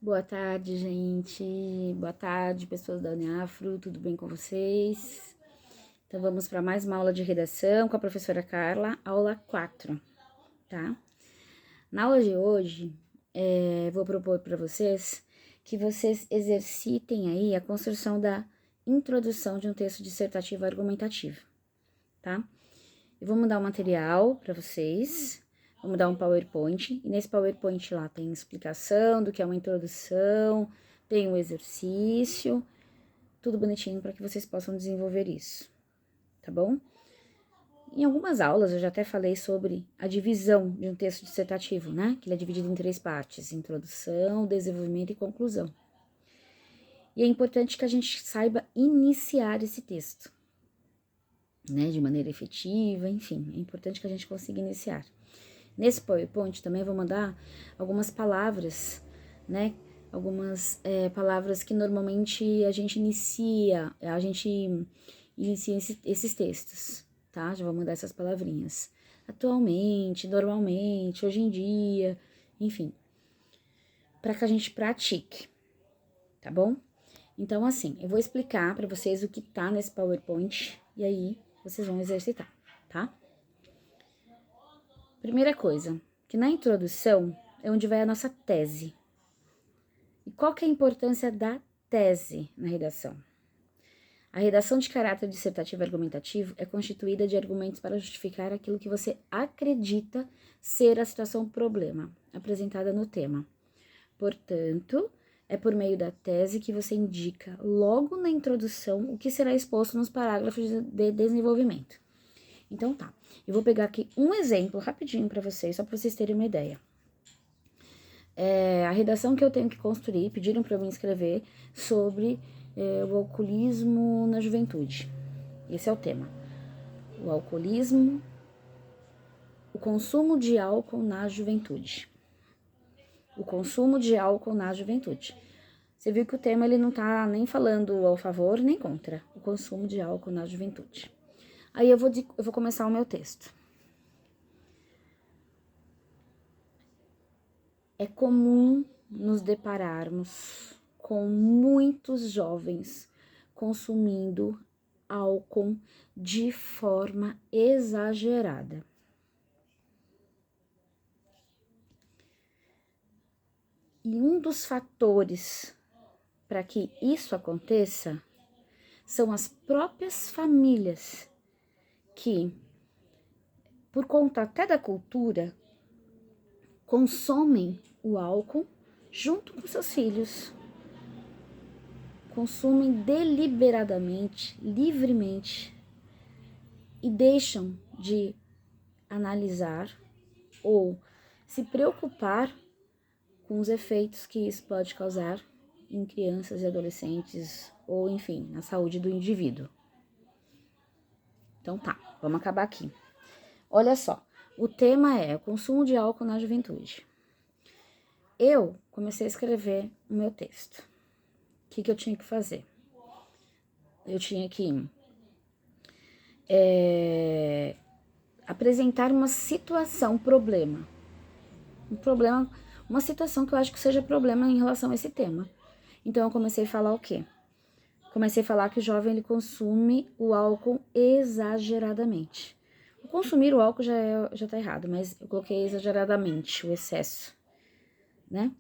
Boa tarde, gente. Boa tarde, pessoas da Uniafro. Tudo bem com vocês? Então, vamos para mais uma aula de redação com a professora Carla, aula 4, tá? Na aula de hoje, vou propor para vocês que vocês exercitem aí a construção da introdução de um texto dissertativo argumentativo, tá? Eu vou mandar o material para vocês. Vou mudar um PowerPoint, e nesse PowerPoint lá tem explicação do que é uma introdução, tem um exercício, tudo bonitinho para que vocês possam desenvolver isso, tá bom? Em algumas aulas eu já até falei sobre a divisão de um texto dissertativo, né? Que ele é dividido em 3 partes: introdução, desenvolvimento e conclusão. E é importante que a gente saiba iniciar esse texto, né? De maneira efetiva, enfim, é importante que a gente consiga iniciar. Nesse PowerPoint também vou mandar algumas palavras, né? Algumas palavras que normalmente a gente inicia esses textos, tá? Já vou mandar essas palavrinhas. Atualmente, normalmente, hoje em dia, enfim, para que a gente pratique, tá bom? Então, assim, eu vou explicar para vocês o que tá nesse PowerPoint e aí vocês vão exercitar, tá? Primeira coisa, que na introdução é onde vai a nossa tese. E qual que é a importância da tese na redação? A redação de caráter dissertativo argumentativo é constituída de argumentos para justificar aquilo que você acredita ser a situação problema apresentada no tema. Portanto, é por meio da tese que você indica logo na introdução o que será exposto nos parágrafos de desenvolvimento. Então tá, eu vou pegar aqui um exemplo rapidinho para vocês, só para vocês terem uma ideia. A redação que eu tenho que construir, pediram para eu me escrever sobre o alcoolismo na juventude. Esse é o tema. O alcoolismo, o consumo de álcool na juventude. O consumo de álcool na juventude. Você viu que o tema ele não tá nem falando ao favor nem contra o consumo de álcool na juventude. Aí eu vou começar o meu texto. É comum nos depararmos com muitos jovens consumindo álcool de forma exagerada. E um dos fatores para que isso aconteça são as próprias famílias que, por conta até da cultura, consomem o álcool junto com seus filhos. Consumem deliberadamente, livremente e deixam de analisar ou se preocupar com os efeitos que isso pode causar em crianças e adolescentes ou, enfim, na saúde do indivíduo. Então tá, vamos acabar aqui. Olha só, o tema é o consumo de álcool na juventude. Eu comecei a escrever o meu texto. O que eu tinha que fazer? Eu tinha que apresentar uma situação, problema. Um problema, uma situação que eu acho que seja problema em relação a esse tema. Então, eu comecei a falar o quê? Comecei a falar que o jovem ele consome o álcool exageradamente. O consumir o álcool já tá errado, mas eu coloquei exageradamente, o excesso, né?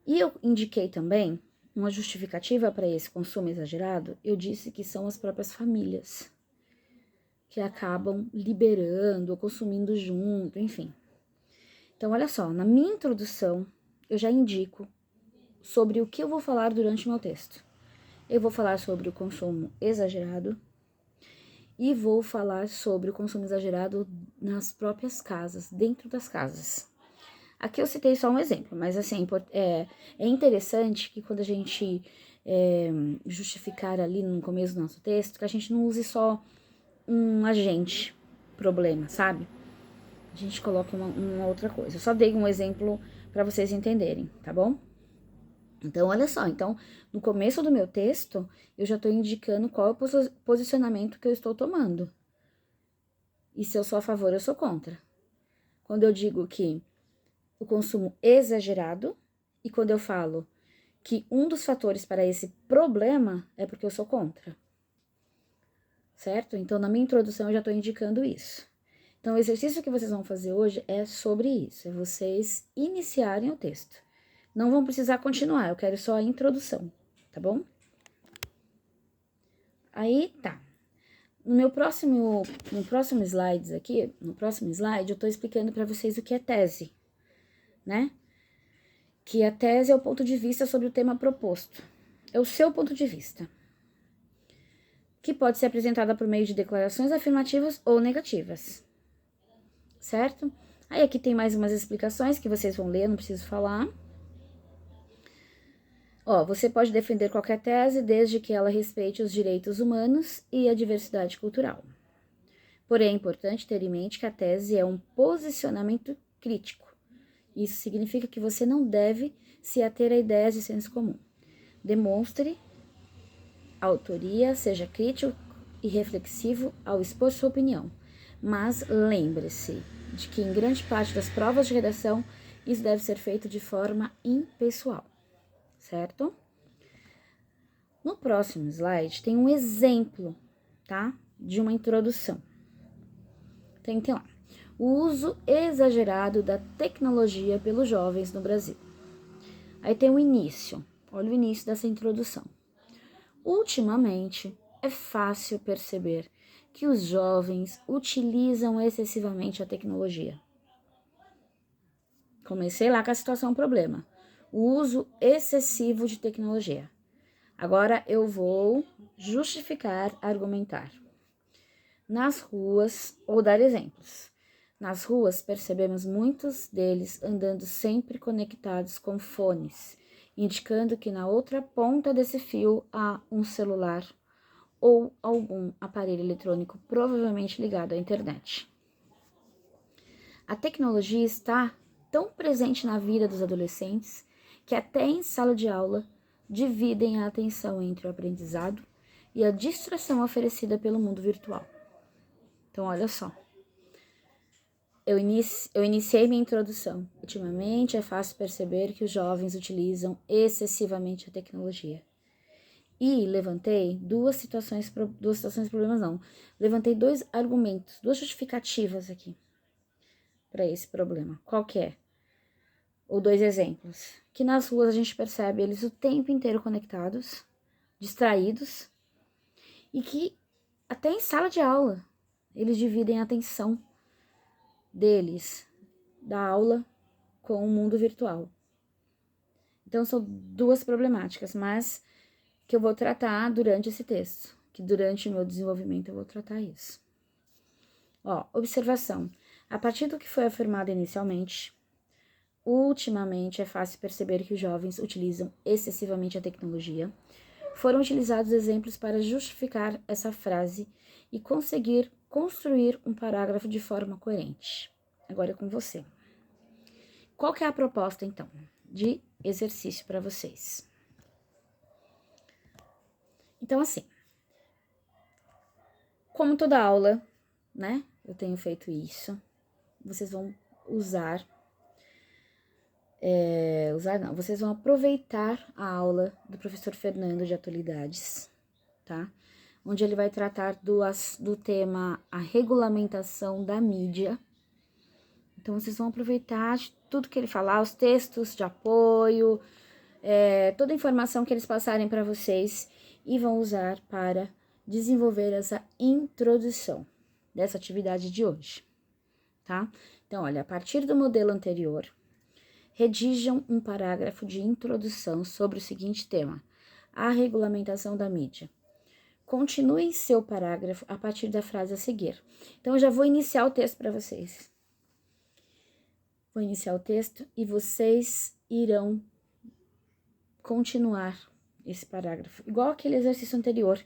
E eu indiquei também uma justificativa para esse consumo exagerado. Eu disse que são as próprias famílias que acabam liberando ou consumindo junto, enfim. Então, olha só, na minha introdução, eu já indico sobre o que eu vou falar durante o meu texto. Eu vou falar sobre o consumo exagerado e vou falar sobre o consumo exagerado nas próprias casas, dentro das casas. Aqui eu citei só um exemplo, mas assim, é interessante que quando a gente justificar ali no começo do nosso texto, que a gente não use só um agente problema, sabe? A gente coloca uma outra coisa. Eu só dei um exemplo para vocês entenderem, tá bom? Então, olha só. Então, no começo do meu texto, eu já estou indicando qual é o posicionamento que eu estou tomando. E se eu sou a favor, eu sou contra. Quando eu digo que o consumo exagerado, e quando eu falo que um dos fatores para esse problema é porque eu sou contra. Certo? Então, na minha introdução, eu já estou indicando isso. Então, o exercício que vocês vão fazer hoje é sobre isso, é vocês iniciarem o texto. Não vão precisar continuar, eu quero só a introdução, tá bom? Aí, tá. No próximo slide aqui, no próximo slide, eu tô explicando para vocês o que é tese, né? Que a tese é o ponto de vista sobre o tema proposto. É o seu ponto de vista, que pode ser apresentada por meio de declarações afirmativas ou negativas, certo? Aí aqui tem mais umas explicações que vocês vão ler, não preciso falar. Ó, você pode defender qualquer tese desde que ela respeite os direitos humanos e a diversidade cultural. Porém, é importante ter em mente que a tese é um posicionamento crítico. Isso significa que você não deve se ater a ideias de senso comum. Demonstre autoria, seja crítico e reflexivo ao expor sua opinião. Mas lembre-se de que em grande parte das provas de redação isso deve ser feito de forma impessoal, certo? No próximo slide tem um exemplo, tá? De uma introdução. Tem lá. O uso exagerado da tecnologia pelos jovens no Brasil. Aí tem o início. Olha o início dessa introdução. Ultimamente, é fácil perceber que os jovens utilizam excessivamente a tecnologia. Comecei lá com a situação problema. O uso excessivo de tecnologia. Agora eu vou justificar, argumentar. Nas ruas, ou dar exemplos. Nas ruas, percebemos muitos deles andando sempre conectados com fones, indicando que na outra ponta desse fio há um celular ou algum aparelho eletrônico provavelmente ligado à internet. A tecnologia está tão presente na vida dos adolescentes que até em sala de aula dividem a atenção entre o aprendizado e a distração oferecida pelo mundo virtual. Então, olha só. Eu iniciei minha introdução. Ultimamente, é fácil perceber que os jovens utilizam excessivamente a tecnologia. E levantei duas situações problemas não. Levantei dois argumentos, duas justificativas aqui para esse problema. Qual que é? Ou dois exemplos. Que nas ruas a gente percebe eles o tempo inteiro conectados, distraídos, e que até em sala de aula eles dividem a atenção deles, da aula, com o mundo virtual. Então, são duas problemáticas, mas que eu vou tratar durante esse texto, que durante o meu desenvolvimento eu vou tratar isso. Ó, observação. A partir do que foi afirmado inicialmente, ultimamente é fácil perceber que os jovens utilizam excessivamente a tecnologia. Foram utilizados exemplos para justificar essa frase e conseguir construir um parágrafo de forma coerente. Agora é com você. Qual que é a proposta, então, de exercício para vocês? Então, assim, como toda aula, né, eu tenho feito isso, vocês vão vocês vão aproveitar a aula do professor Fernando de Atualidades, tá? Onde ele vai tratar do tema a regulamentação da mídia. Então, vocês vão aproveitar tudo que ele falar, os textos de apoio, toda a informação que eles passarem para vocês e vão usar para desenvolver essa introdução dessa atividade de hoje, tá? Então, olha, a partir do modelo anterior, redijam um parágrafo de introdução sobre o seguinte tema: a regulamentação da mídia. Continue seu parágrafo a partir da frase a seguir. Então, eu já vou iniciar o texto para vocês. Vou iniciar o texto e vocês irão continuar esse parágrafo. Igual aquele exercício anterior,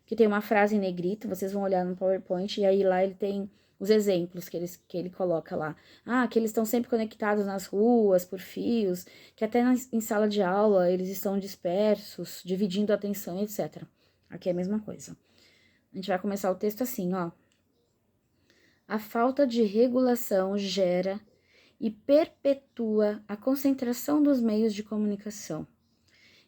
que tem uma frase em negrito, vocês vão olhar no PowerPoint e aí lá ele tem os exemplos que ele coloca lá. Ah, que eles estão sempre conectados nas ruas, por fios, que até em sala de aula eles estão dispersos, dividindo a atenção, etc. Aqui é a mesma coisa. A gente vai começar o texto assim, ó. A falta de regulação gera e perpetua a concentração dos meios de comunicação,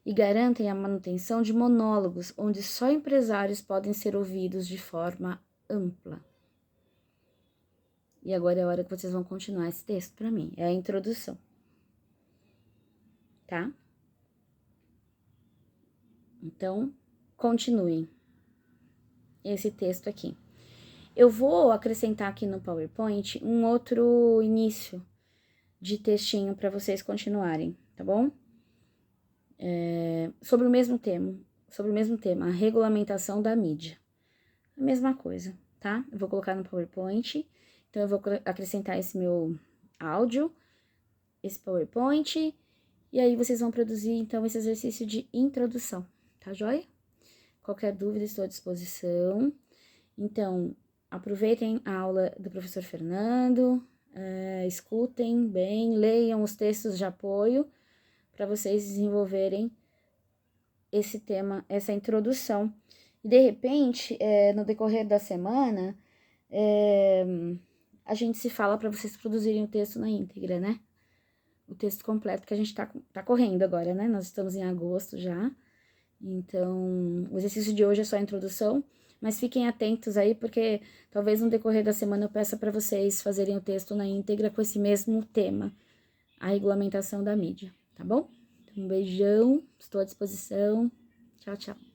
e garantem a manutenção de monólogos, onde só empresários podem ser ouvidos de forma ampla. E agora é a hora que vocês vão continuar esse texto para mim, é a introdução, tá? Então, continuem esse texto aqui. Eu vou acrescentar aqui no PowerPoint um outro início de textinho para vocês continuarem, tá bom? Sobre o mesmo tema, a regulamentação da mídia. A mesma coisa, tá? Eu vou colocar no PowerPoint, então eu vou acrescentar esse meu áudio, esse PowerPoint, e aí vocês vão produzir, então, esse exercício de introdução, tá joia? Qualquer dúvida, estou à disposição. Então, aproveitem a aula do professor Fernando, escutem bem, leiam os textos de apoio para vocês desenvolverem esse tema, essa introdução. E, de repente, no decorrer da semana, a gente se fala para vocês produzirem o texto na íntegra, né? O texto completo que a gente tá correndo agora, né? Nós estamos em agosto já. Então, o exercício de hoje é só a introdução, mas fiquem atentos aí, porque talvez no decorrer da semana eu peça para vocês fazerem o texto na íntegra com esse mesmo tema, a regulamentação da mídia, tá bom? Então, um beijão, estou à disposição. Tchau, tchau.